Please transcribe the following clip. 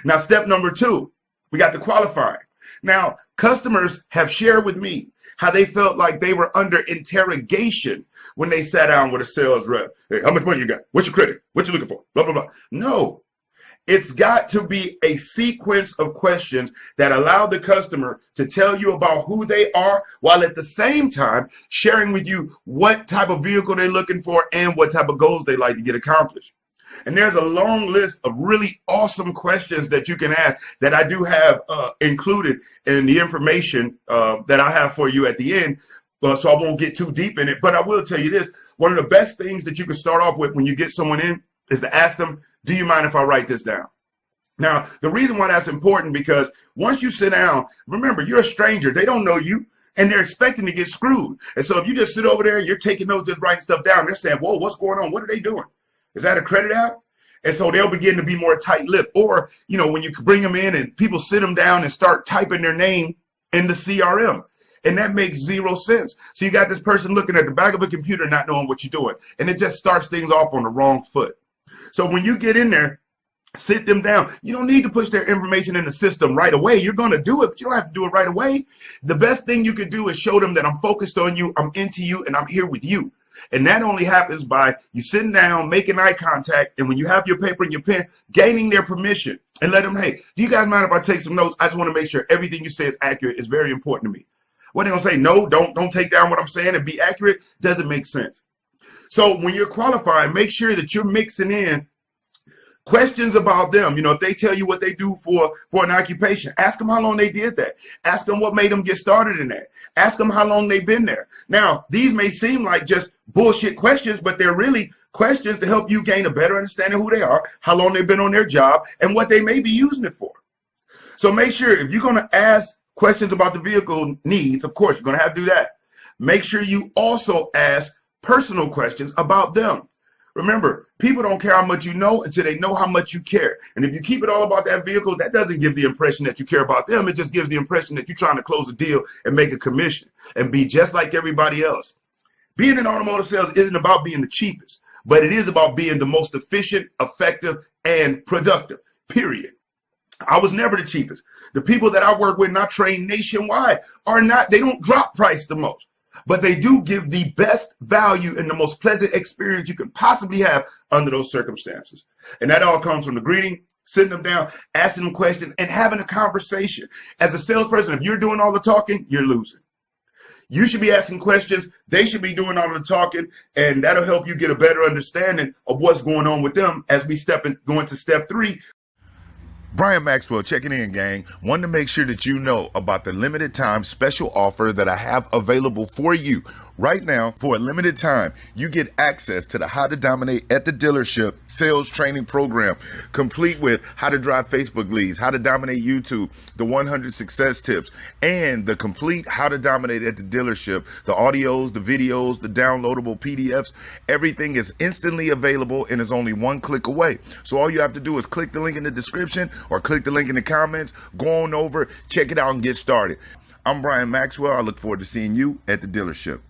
Now, step number two, we got the qualifying. Now, customers have shared with me how they felt like they were under interrogation when they sat down with a sales rep. Hey, how much money you got? What's your credit? What you looking for? Blah, blah, blah. No, it's got to be a sequence of questions that allow the customer to tell you about who they are while at the same time sharing with you what type of vehicle they're looking for and what type of goals they like to get accomplished. And there's a long list of really awesome questions that you can ask that I do have included in the information that I have for you at the end. So I won't get too deep in it, but I will tell you this. One of the best things that you can start off with when you get someone in is to ask them, do you mind if I write this down? Now, the reason why that's important, because once you sit down, remember, you're a stranger. They don't know you, and they're expecting to get screwed. And so if you just sit over there and you're taking notes, just writing stuff down, they're saying, whoa, what's going on? What are they doing? Is that a credit app? And so they'll begin to be more tight-lipped. Or, you know, when you bring them in and people sit them down and start typing their name in the CRM. And that makes zero sense. So you got this person looking at the back of a computer not knowing what you're doing. And it just starts things off on the wrong foot. So when you get in there, sit them down. You don't need to push their information in the system right away. You're going to do it, but you don't have to do it right away. The best thing you can do is show them that I'm focused on you, I'm into you, and I'm here with you. And that only happens by you sitting down, making eye contact, and when you have your paper and your pen, gaining their permission and let them, hey, do you guys mind if I take some notes? I just want to make sure everything you say is accurate. It's very important to me. What they don't say, no, don't take down what I'm saying and be accurate, doesn't make sense. So when you're qualifying, make sure that you're mixing in questions about them. You know, if they tell you what they do for an occupation, ask them how long they did that. Ask them what made them get started in that. Ask them how long they've been there. Now, these may seem like just bullshit questions, but they're really questions to help you gain a better understanding of who they are, how long they've been on their job, and what they may be using it for. So make sure if you're going to ask questions about the vehicle needs, of course, you're going to have to do that. Make sure you also ask personal questions about them. Remember, people don't care how much you know until they know how much you care. And if you keep it all about that vehicle, that doesn't give the impression that you care about them. It just gives the impression that you're trying to close a deal and make a commission and be just like everybody else. Being in automotive sales isn't about being the cheapest, but it is about being the most efficient, effective, and productive, period. I was never the cheapest. The people that I work with and I train nationwide are not, they don't drop price the most, but they do give the best value and the most pleasant experience you can possibly have under those circumstances. And that all comes from the greeting, sitting them down, asking them questions, and having a conversation. As a salesperson, if you're doing all the talking, you're losing. You should be asking questions. They should be doing all the talking, and that'll help you get a better understanding of what's going on with them as we go into step 3. Brian Maxwell checking in, gang. Wanted to make sure that you know about the limited time special offer that I have available for you. Right now, for a limited time, you get access to the How to Dominate at the Dealership sales training program, complete with how to drive Facebook leads, how to dominate YouTube, the 100 success tips, and the complete How to Dominate at the Dealership, the audios, the videos, the downloadable PDFs. Everything is instantly available and is only one click away. So all you have to do is click the link in the description or click the link in the comments, go on over, check it out, and get started. I'm Brian Maxwell. I look forward to seeing you at the dealership.